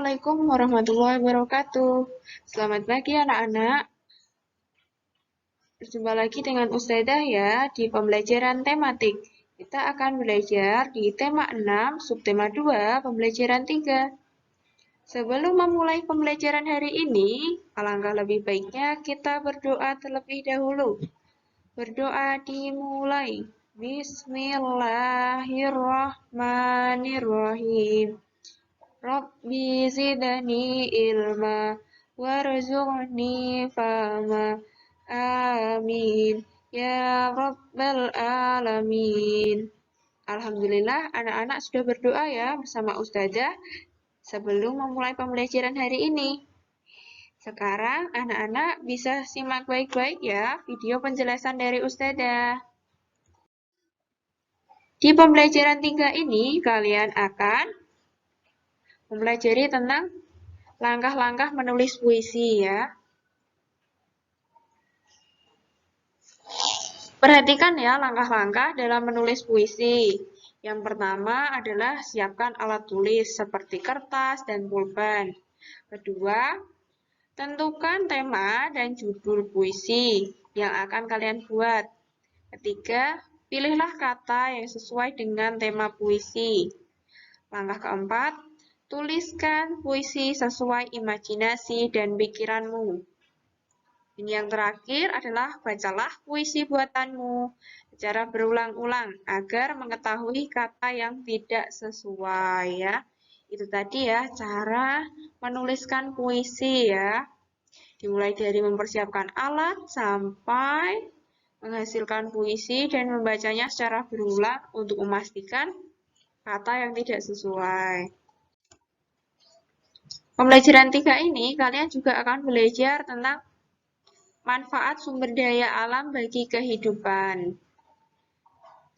Assalamualaikum warahmatullahi wabarakatuh. Selamat pagi anak-anak. Berjumpa lagi dengan Ustazah ya di pembelajaran tematik. Kita akan belajar di tema 6, subtema 2, pembelajaran 3. Sebelum memulai pembelajaran hari ini, alangkah lebih baiknya kita berdoa terlebih dahulu. Berdoa dimulai. Bismillahirrahmanirrahim. Rabbi zidni ilma warzuqni fahma. Amin. Ya Rabbal Alamin. Alhamdulillah, anak-anak sudah berdoa ya bersama Ustazah sebelum memulai pembelajaran hari ini. Sekarang anak-anak bisa simak baik-baik ya video penjelasan dari Ustazah. Di pembelajaran 3 ini, kalian akan mempelajari tentang langkah-langkah menulis puisi ya. Perhatikan ya langkah-langkah dalam menulis puisi. Yang pertama adalah siapkan alat tulis seperti kertas dan pulpen. Kedua, tentukan tema dan judul puisi yang akan kalian buat. Ketiga, pilihlah kata yang sesuai dengan tema puisi. Langkah keempat, tuliskan puisi sesuai imajinasi dan pikiranmu. Ini yang terakhir adalah bacalah puisi buatanmu secara berulang-ulang agar mengetahui kata yang tidak sesuai ya. Itu tadi ya cara menuliskan puisi ya. Dimulai dari mempersiapkan alat sampai menghasilkan puisi dan membacanya secara berulang untuk memastikan kata yang tidak sesuai. Pembelajaran 3 ini kalian juga akan belajar tentang manfaat sumber daya alam bagi kehidupan.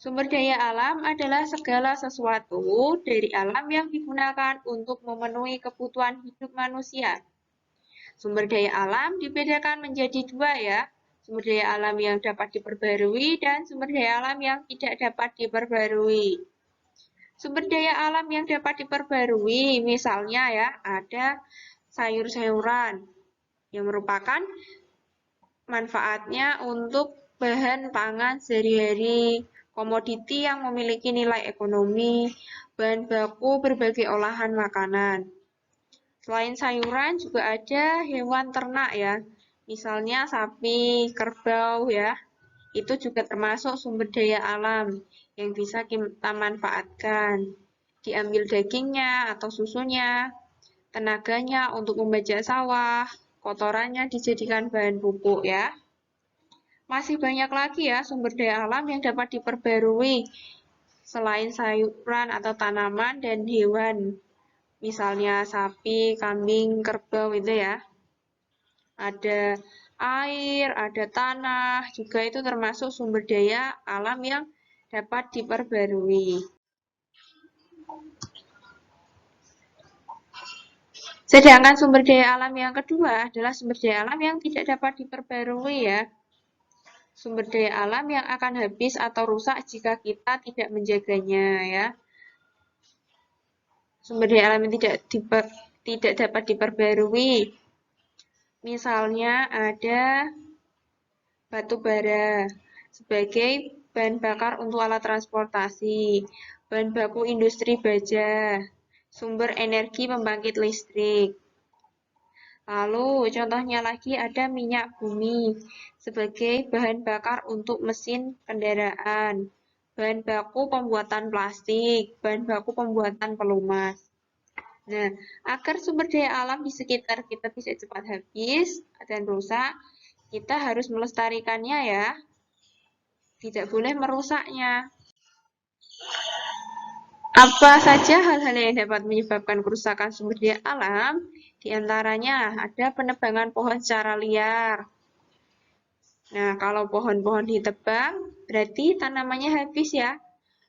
Sumber daya alam adalah segala sesuatu dari alam yang digunakan untuk memenuhi kebutuhan hidup manusia. Sumber daya alam dibedakan menjadi dua ya, sumber daya alam yang dapat diperbarui dan sumber daya alam yang tidak dapat diperbarui. Sumber daya alam yang dapat diperbarui, misalnya ya, ada sayur-sayuran yang merupakan manfaatnya untuk bahan pangan sehari-hari, komoditi yang memiliki nilai ekonomi, bahan baku berbagai olahan makanan. Selain sayuran juga ada hewan ternak ya, misalnya sapi, kerbau ya, itu juga termasuk sumber daya alam yang bisa kita manfaatkan. Diambil dagingnya atau susunya, tenaganya untuk membajak sawah, kotorannya dijadikan bahan pupuk ya. Masih banyak lagi ya sumber daya alam yang dapat diperbarui selain sayuran atau tanaman dan hewan. Misalnya sapi, kambing, kerbau itu ya. Ada air, ada tanah, juga itu termasuk sumber daya alam yang dapat diperbarui. Sedangkan sumber daya alam yang kedua adalah sumber daya alam yang tidak dapat diperbarui ya. Sumber daya alam yang akan habis atau rusak jika kita tidak menjaganya ya. Sumber daya alam yang tidak dapat diperbarui. Misalnya ada batu bara sebagai bahan bakar untuk alat transportasi, bahan baku industri baja, sumber energi pembangkit listrik. Lalu contohnya lagi ada minyak bumi sebagai bahan bakar untuk mesin kendaraan, bahan baku pembuatan plastik, bahan baku pembuatan pelumas. Nah, agar sumber daya alam di sekitar kita bisa cepat habis dan rusak, kita harus melestarikannya ya. Tidak boleh merusaknya. Apa saja hal-hal yang dapat menyebabkan kerusakan sumber daya alam? Di antaranya ada penebangan pohon secara liar. Nah, kalau pohon-pohon ditebang, berarti tanamannya habis ya.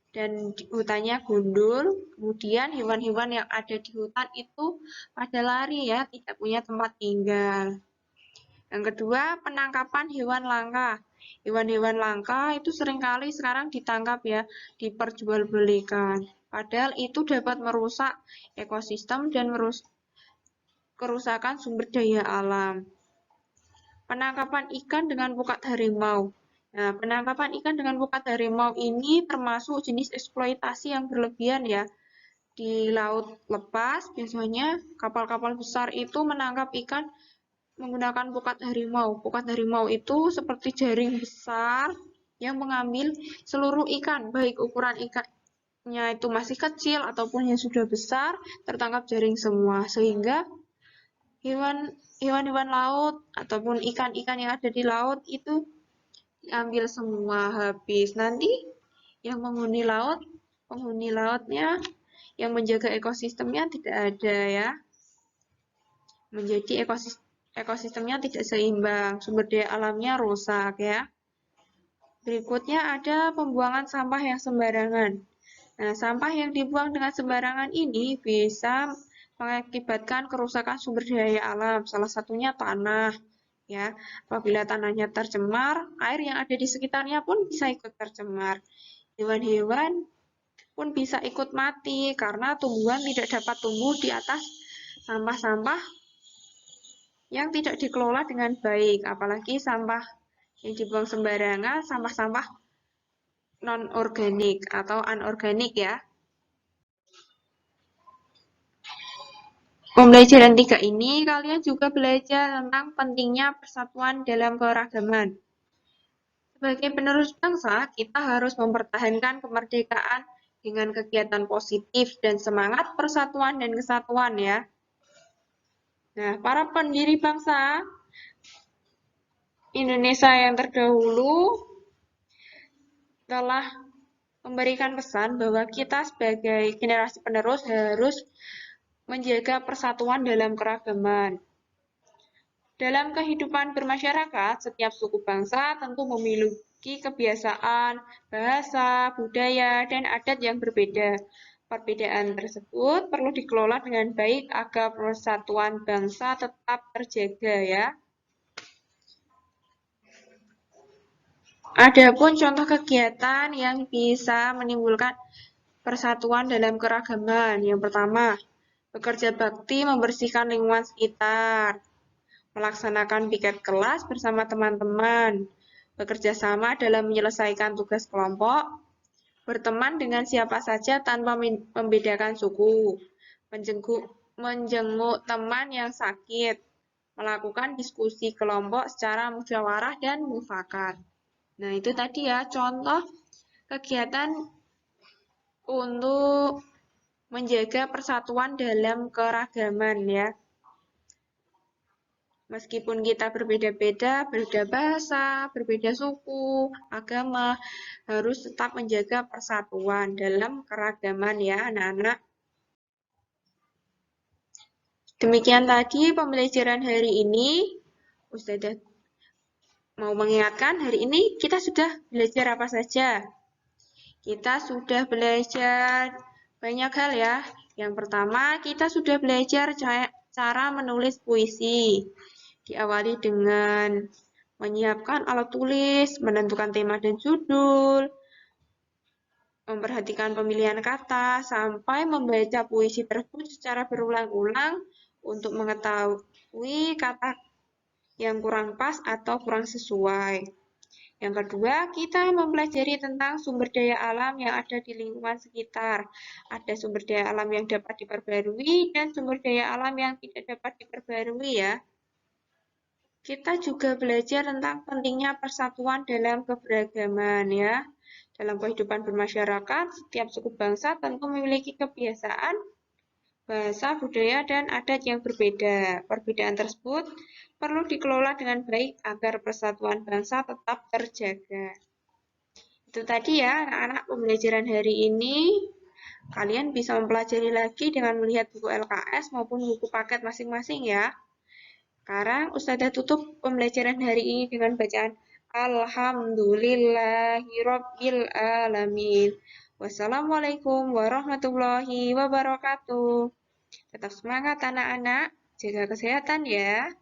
Dan hutannya gundul, kemudian hewan-hewan yang ada di hutan itu pada lari ya, tidak punya tempat tinggal. Yang kedua, penangkapan hewan langka. Hewan-hewan langka itu seringkali sekarang ditangkap ya, diperjualbelikan. Padahal itu dapat merusak ekosistem dan kerusakan sumber daya alam. Penangkapan ikan dengan pukat harimau. Nah, penangkapan ikan dengan pukat harimau ini termasuk jenis eksploitasi yang berlebihan ya. Di laut lepas, biasanya kapal-kapal besar itu menangkap ikan menggunakan pukat harimau. Pukat harimau itu seperti jaring besar yang mengambil seluruh ikan, baik ukuran ikannya itu masih kecil ataupun yang sudah besar, tertangkap jaring semua. Sehingga hewan-hewan laut ataupun ikan-ikan yang ada di laut itu diambil semua habis. Nanti yang penghuni lautnya yang menjaga ekosistemnya tidak ada ya. Menjadi ekosistemnya tidak seimbang, sumber daya alamnya rusak ya. Berikutnya ada pembuangan sampah yang sembarangan. Nah, sampah yang dibuang dengan sembarangan ini bisa mengakibatkan kerusakan sumber daya alam, salah satunya tanah. Ya, apabila tanahnya tercemar, air yang ada di sekitarnya pun bisa ikut tercemar. Hewan-hewan pun bisa ikut mati karena tumbuhan tidak dapat tumbuh di atas sampah-sampah yang tidak dikelola dengan baik, apalagi sampah yang dibuang sembarangan, sampah-sampah non-organik atau anorganik ya. Pembelajaran 3 ini kalian juga belajar tentang pentingnya persatuan dalam keragaman. Sebagai penerus bangsa, kita harus mempertahankan kemerdekaan dengan kegiatan positif dan semangat persatuan dan kesatuan ya. Nah, para pendiri bangsa Indonesia yang terdahulu telah memberikan pesan bahwa kita sebagai generasi penerus harus menjaga persatuan dalam keragaman. Dalam kehidupan bermasyarakat, setiap suku bangsa tentu memiliki kebiasaan, bahasa, budaya, dan adat yang berbeda. Perbedaan tersebut perlu dikelola dengan baik agar persatuan bangsa tetap terjaga ya. Adapun contoh kegiatan yang bisa menimbulkan persatuan dalam keragaman. Yang pertama, bekerja bakti membersihkan lingkungan sekitar, melaksanakan piket kelas bersama teman-teman, bekerja sama dalam menyelesaikan tugas kelompok, berteman dengan siapa saja tanpa membedakan suku, menjenguk teman yang sakit, melakukan diskusi kelompok secara musyawarah dan mufakat. Nah, itu tadi ya contoh kegiatan untuk menjaga persatuan dalam keragaman ya. Meskipun kita berbeda-beda, berbeda bahasa, berbeda suku, agama, harus tetap menjaga persatuan dalam keragaman ya anak-anak. Demikian tadi pembelajaran hari ini. Ustazah mau mengingatkan, hari ini kita sudah belajar apa saja? Kita sudah belajar banyak hal ya. Yang pertama, kita sudah belajar cara menulis puisi. Diawali dengan menyiapkan alat tulis, menentukan tema dan judul, memperhatikan pemilihan kata, sampai membaca puisi tersebut secara berulang-ulang untuk mengetahui kata yang kurang pas atau kurang sesuai. Yang kedua, kita mempelajari tentang sumber daya alam yang ada di lingkungan sekitar. Ada sumber daya alam yang dapat diperbarui dan sumber daya alam yang tidak dapat diperbarui ya. Kita juga belajar tentang pentingnya persatuan dalam keberagaman ya. Dalam kehidupan bermasyarakat, setiap suku bangsa tentu memiliki kebiasaan, bahasa, budaya, dan adat yang berbeda. Perbedaan tersebut perlu dikelola dengan baik agar persatuan bangsa tetap terjaga. Itu tadi ya anak-anak pembelajaran hari ini. Kalian bisa mempelajari lagi dengan melihat buku LKS maupun buku paket masing-masing ya. Sekarang Ustazah tutup pembelajaran hari ini dengan bacaan Alhamdulillahirabbil alamin. Wassalamualaikum warahmatullahi wabarakatuh. Tetap semangat anak-anak, jaga kesehatan ya.